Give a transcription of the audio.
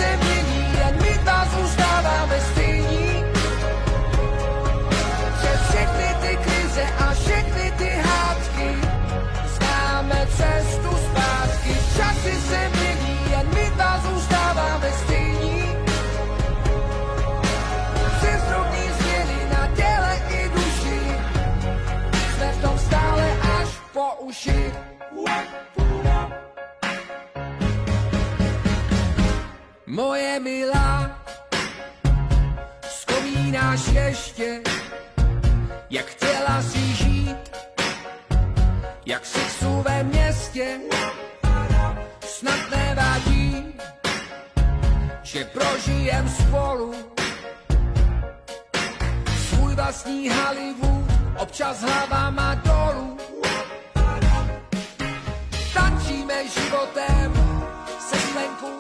se mění, jen my dva zůstáváme stejní. Přes všechny ty krize a všechny ty hádky známe cestu zpátky. Časy se mění, jen my dva zůstáváme stejní. Přes drobný změny na těle i duši jsme v tom stále až po uši. Moje milá, vzpomínáš ještě, jak chtěla si žít, jak sexu ve městě, snad nevadí, že prožijem spolu svůj vlastní Hollywood, občas hlavama dolů. Tančíme životem se slenkou